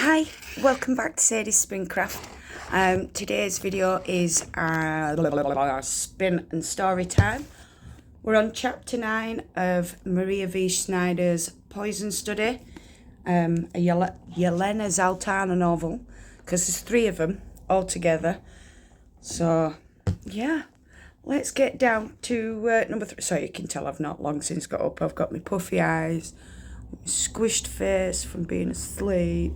Hi, welcome back to Sadie's Spincraft. Today's video is spin and story time. We're on chapter 9 of Maria V. Snyder's Poison Study, a Yelena Zaltana novel, because there's 3 of them all together. So, yeah, let's get down to number 3. So you can tell I've not long since got up. I've got my puffy eyes, my squished face from being asleep.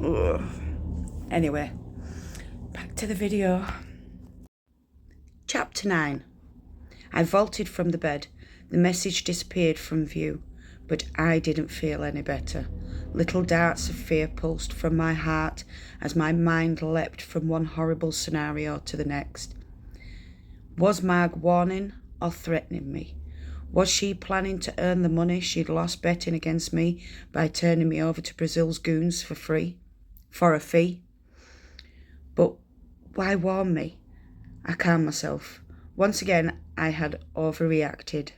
Ugh. Anyway, back to the video. Chapter 9. I vaulted from the bed. The message disappeared from view, but I didn't feel any better. Little darts of fear pulsed from my heart as my mind leapt from one horrible scenario to the next. Was Marg warning or threatening me? Was she planning to earn the money she'd lost betting against me by turning me over to Brazil's goons for a fee? But why warn me? I calmed myself. Once again, I had overreacted.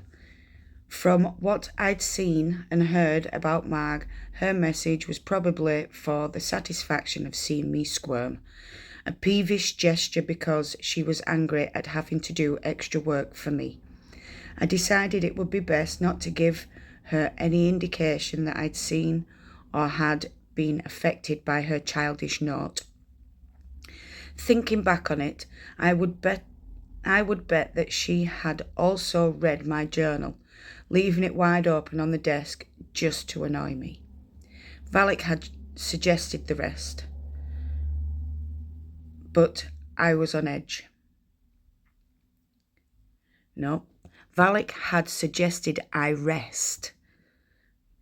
From what I'd seen and heard about Marg, her message was probably for the satisfaction of seeing me squirm. A peevish gesture because she was angry at having to do extra work for me. I decided it would be best not to give her any indication that I'd seen or had been affected by her childish note. Thinking back on it, I would bet that she had also read my journal, leaving it wide open on the desk just to annoy me. Valak had suggested the rest, but I was on edge. No, Valak had suggested I rest,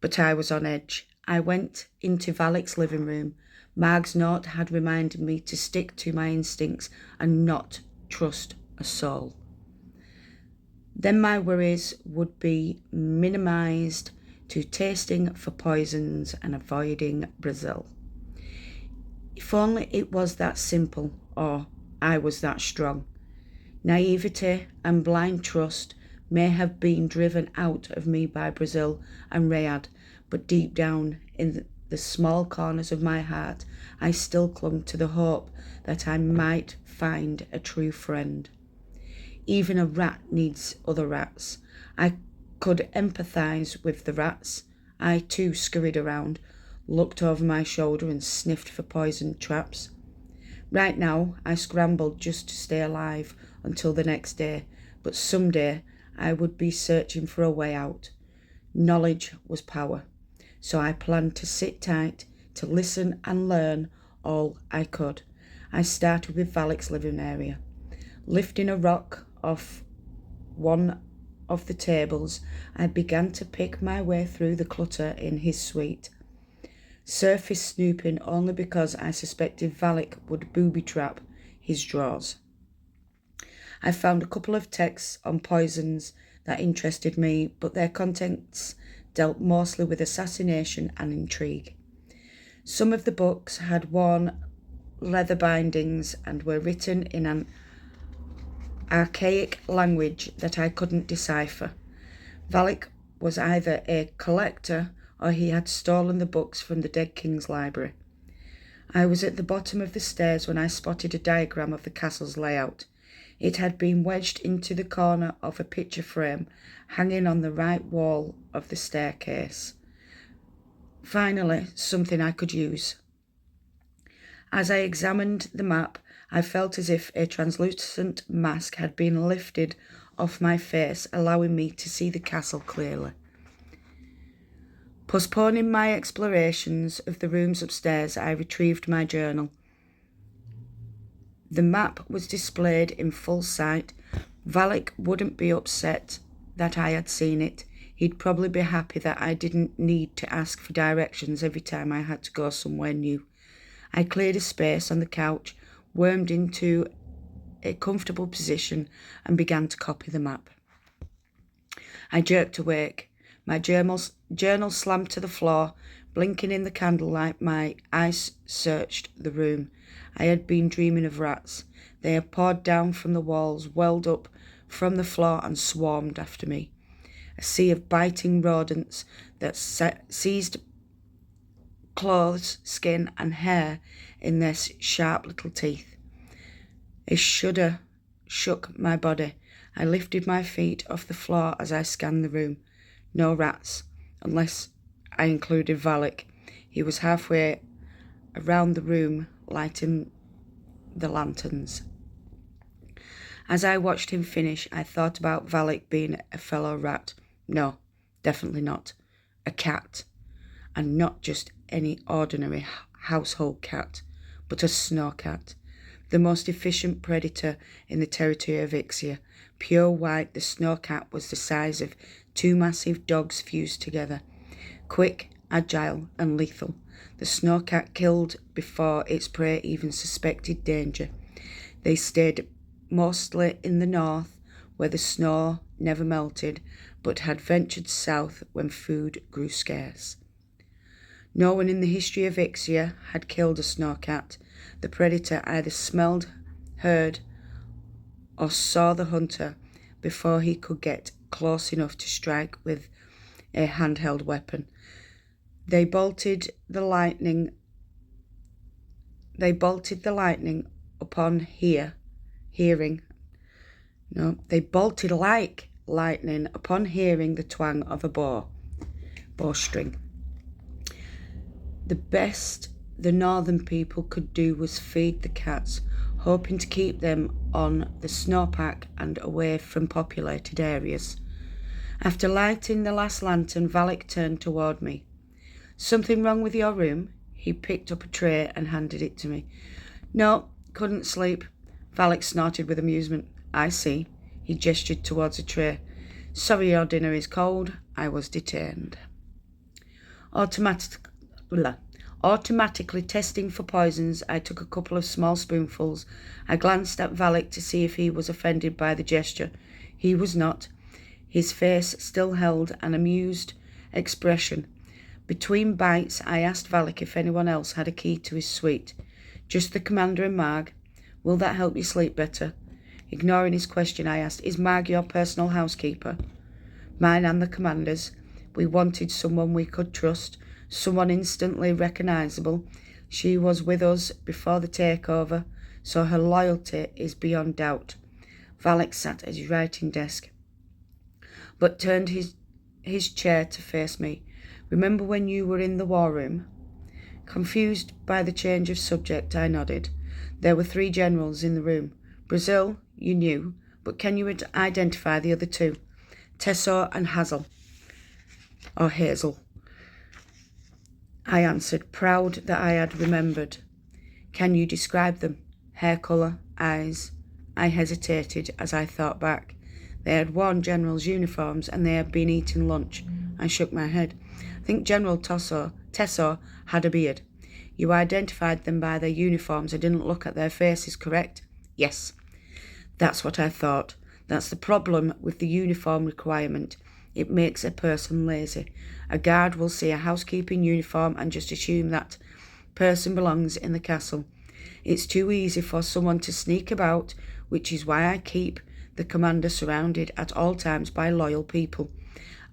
but I was on edge. I went into Valak's living room. Marg's note had reminded me to stick to my instincts and not trust a soul. Then my worries would be minimised to tasting for poisons and avoiding Brazil. If only it was that simple, or I was that strong. Naivety and blind trust may have been driven out of me by Brazil and Rayad, but deep down in the small corners of my heart, I still clung to the hope that I might find a true friend. Even a rat needs other rats. I could empathise with the rats. I too scurried around, looked over my shoulder and sniffed for poison traps. Right now, I scrambled just to stay alive until the next day, but someday I would be searching for a way out. Knowledge was power, so I planned to sit tight, to listen and learn all I could. I started with Valak's living area. Lifting a rock off one of the tables, I began to pick my way through the clutter in his suite. Surface snooping only because I suspected Valak would booby-trap his drawers. I found a couple of texts on poisons that interested me, but their contents dealt mostly with assassination and intrigue. Some of the books had worn leather bindings and were written in an archaic language that I couldn't decipher. Valak was either a collector or he had stolen the books from the dead king's library. I was at the bottom of the stairs when I spotted a diagram of the castle's layout. It had been wedged into the corner of a picture frame hanging on the right wall of the staircase. Finally, something I could use. As I examined the map, I felt as if a translucent mask had been lifted off my face, allowing me to see the castle clearly. Postponing my explorations of the rooms upstairs, I retrieved my journal. The map was displayed in full sight. Valak wouldn't be upset that I had seen it. He'd probably be happy that I didn't need to ask for directions every time I had to go somewhere new. I cleared a space on the couch, wormed into a comfortable position and began to copy the map. I jerked awake. My journal slammed to the floor. Blinking in the candlelight, my eyes searched the room. I had been dreaming of rats. They had poured down from the walls, welled up from the floor and swarmed after me. A sea of biting rodents that seized clothes, skin, and hair in their sharp little teeth. A shudder shook my body. I lifted my feet off the floor as I scanned the room. No rats, unless I included Valak. He was halfway around the room, lighting the lanterns. As I watched him finish, I thought about Valak being a fellow rat. No, definitely not. A cat. And not just any ordinary household cat, but a snow cat. The most efficient predator in the territory of Ixia. Pure white, the snow cat was the size of two massive dogs fused together. Quick, agile, and lethal. The snow cat killed before its prey even suspected danger. They stayed mostly in the north, where the snow never melted, but had ventured south when food grew scarce. No one in the history of Ixia had killed a snowcat. The predator either smelled, heard, or saw the hunter before he could get close enough to strike with a handheld weapon. They bolted the lightning upon hearing. They bolted like lightning upon hearing the twang of a bowstring. The best the northern people could do was feed the cats, hoping to keep them on the snowpack and away from populated areas. After lighting the last lantern, Valak turned toward me. "Something wrong with your room?" He picked up a tray and handed it to me. "No, couldn't sleep." Valak snorted with amusement. "I see." He gestured towards a tray. "Sorry your dinner is cold. I was detained." Automatically testing for poisons, I took a couple of small spoonfuls. I glanced at Valak to see if he was offended by the gesture. He was not. His face still held an amused expression. Between bites, I asked Valak if anyone else had a key to his suite. "Just the commander and Marg. Will that help you sleep better?" Ignoring his question, I asked, "Is Marg your personal housekeeper?" "Mine and the commander's. We wanted someone we could trust, someone instantly recognisable. She was with us before the takeover, so her loyalty is beyond doubt." Valak sat at his writing desk, but turned his chair to face me. "Remember when you were in the war room?" Confused by the change of subject, I nodded. There were 3 generals in the room. Brazil, you knew, but can you identify the other 2? Tesso and Hazel. I answered, proud that I had remembered. "Can you describe them? Hair colour, eyes?" I hesitated as I thought back. They had worn generals' uniforms and they had been eating lunch. I shook my head. "I think General Tesso had a beard." "You identified them by their uniforms and didn't look at their faces, correct?" "Yes." "That's what I thought. That's the problem with the uniform requirement. It makes a person lazy. A guard will see a housekeeping uniform and just assume that person belongs in the castle. It's too easy for someone to sneak about, which is why I keep the commander surrounded at all times by loyal people,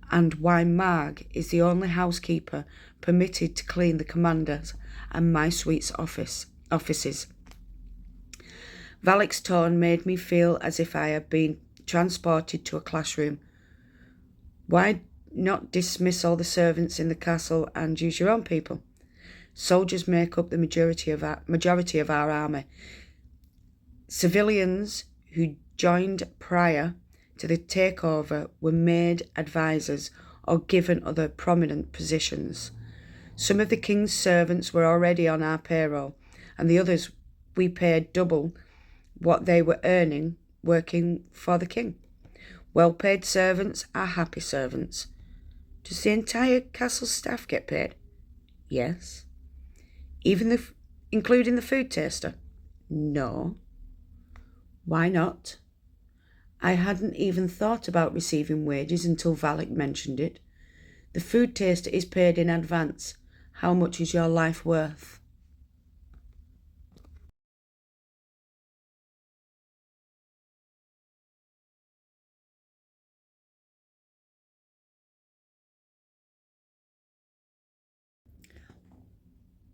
and why Marg is the only housekeeper permitted to clean the commander's and my suite's offices." Valak's tone made me feel as if I had been transported to a classroom. "Why not dismiss all the servants in the castle and use your own people? Soldiers make up the majority of our army. Civilians who joined prior to the takeover were made advisors or given other prominent positions. Some of the king's servants were already on our payroll, and the others we paid double what they were earning working for the king. Well-paid servants are happy servants." "Does the entire castle staff get paid?" "Yes." Including the food taster?" "No." "Why not?" I hadn't even thought about receiving wages until Valak mentioned it. "The food taster is paid in advance. How much is your life worth?"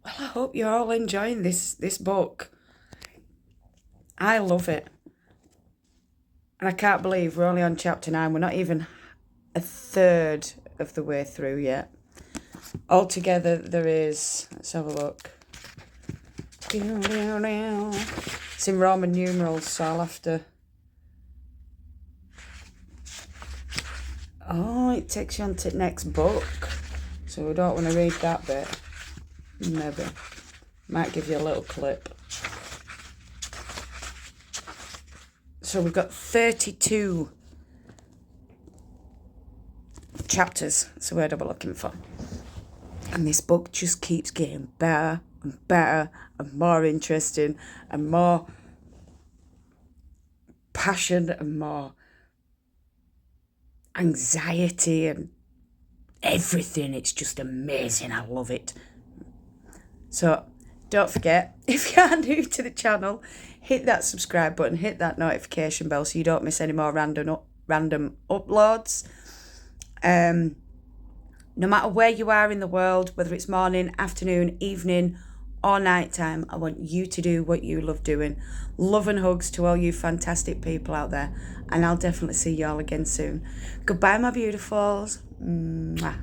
Well, I hope you're all enjoying this book. I love it. And I can't believe we're only on chapter 9. We're not even a third of the way through yet. Altogether, there is... Let's have a look. It's in Roman numerals, so I'll have to... Oh, it takes you on to the next book. So we don't want to read that bit. Maybe. Might give you a little clip. So we've got 32 chapters. That's the word I was looking for. And this book just keeps getting better and better and more interesting and more passion and more anxiety and everything. It's just amazing. I love it. So don't forget, if you are new to the channel, hit that subscribe button, hit that notification bell so you don't miss any more random uploads. No matter where you are in the world, whether it's morning, afternoon, evening or night time, I want you to do what you love doing. Love and hugs to all you fantastic people out there, and I'll definitely see you all again soon. Goodbye, my beautifuls. Mwah.